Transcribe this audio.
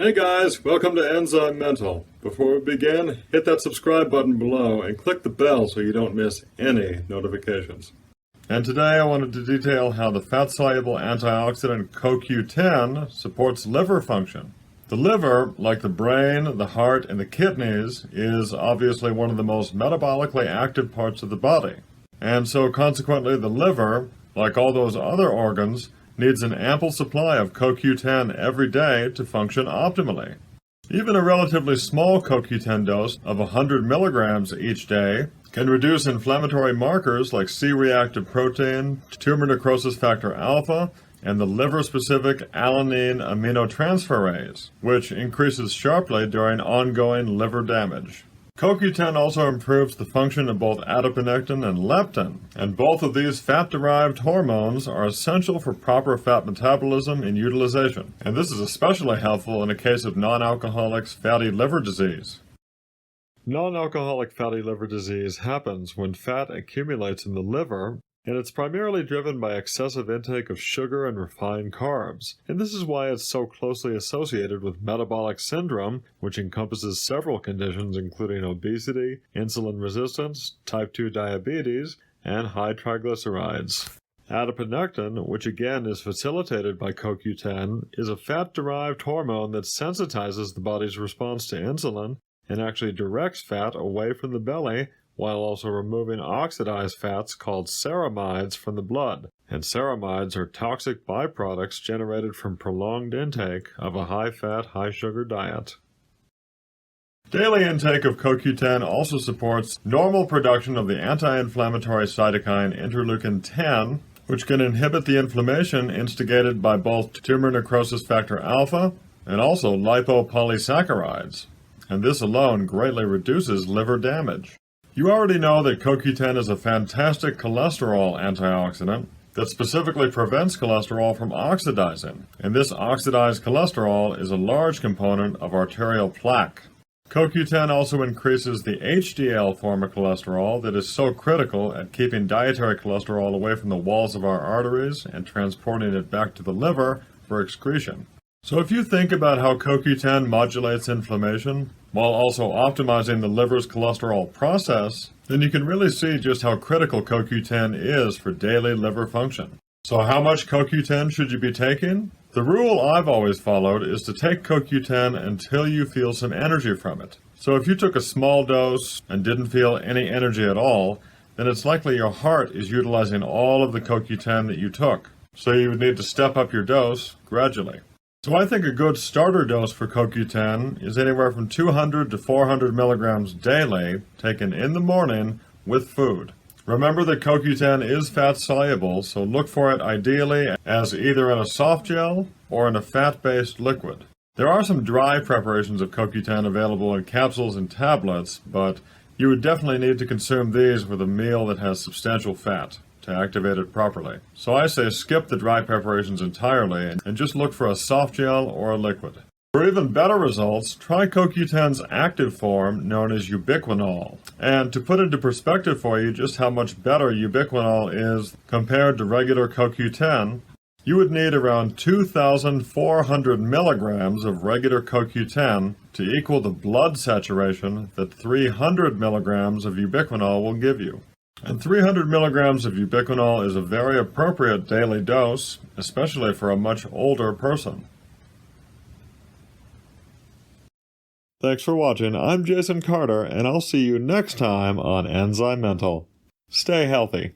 Hey guys, welcome to ENZYMENTAL. Before we begin, hit that subscribe button below and click the bell so you don't miss any notifications. And today I wanted to detail how the fat-soluble antioxidant CoQ10 supports liver function. The liver, like the brain, the heart, and the kidneys, is obviously one of the most metabolically active parts of the body. And so consequently the liver, like all those other organs, needs an ample supply of CoQ10 every day to function optimally. Even a relatively small CoQ10 dose of 100 milligrams each day can reduce inflammatory markers like C-reactive protein, tumor necrosis factor alpha, and the liver-specific alanine aminotransferase, which increases sharply during ongoing liver damage. CoQ10 also improves the function of both adiponectin and leptin, and both of these fat-derived hormones are essential for proper fat metabolism and utilization, and this is especially helpful in a case of non-alcoholic fatty liver disease. Non-alcoholic fatty liver disease happens when fat accumulates in the liver, and it's primarily driven by excessive intake of sugar and refined carbs. And this is why it's so closely associated with metabolic syndrome, which encompasses several conditions including obesity, insulin resistance, type 2 diabetes, and high triglycerides. Adiponectin, which again is facilitated by CoQ10, is a fat-derived hormone that sensitizes the body's response to insulin and actually directs fat away from the belly, while also removing oxidized fats called ceramides from the blood. And ceramides are toxic byproducts generated from prolonged intake of a high-fat, high-sugar diet. Daily intake of CoQ10 also supports normal production of the anti-inflammatory cytokine interleukin-10, which can inhibit the inflammation instigated by both tumor necrosis factor alpha and also lipopolysaccharides. And this alone greatly reduces liver damage. You already know that CoQ10 is a fantastic cholesterol antioxidant that specifically prevents cholesterol from oxidizing, and this oxidized cholesterol is a large component of arterial plaque. CoQ10 also increases the HDL form of cholesterol that is so critical at keeping dietary cholesterol away from the walls of our arteries and transporting it back to the liver for excretion. So if you think about how CoQ10 modulates inflammation, while also optimizing the liver's cholesterol process, then you can really see just how critical CoQ10 is for daily liver function. So how much CoQ10 should you be taking? The rule I've always followed is to take CoQ10 until you feel some energy from it. So if you took a small dose and didn't feel any energy at all, then it's likely your heart is utilizing all of the CoQ10 that you took. So you would need to step up your dose gradually. So I think a good starter dose for CoQ10 is anywhere from 200 to 400 milligrams daily, taken in the morning with food. Remember that CoQ10 is fat-soluble, so look for it ideally as either in a soft gel or in a fat-based liquid. There are some dry preparations of CoQ10 available in capsules and tablets, but you would definitely need to consume these with a meal that has substantial fat to activate it properly. So I say skip the dry preparations entirely and just look for a soft gel or a liquid. For even better results, try CoQ10's active form known as Ubiquinol. And to put into perspective for you just how much better Ubiquinol is compared to regular CoQ10, you would need around 2,400 milligrams of regular CoQ10 to equal the blood saturation that 300 milligrams of Ubiquinol will give you. And 300 milligrams of Ubiquinol is a very appropriate daily dose, especially for a much older person. Thanks for watching. I'm Jason Carter, and I'll see you next time on ENZYMENTAL. Stay healthy.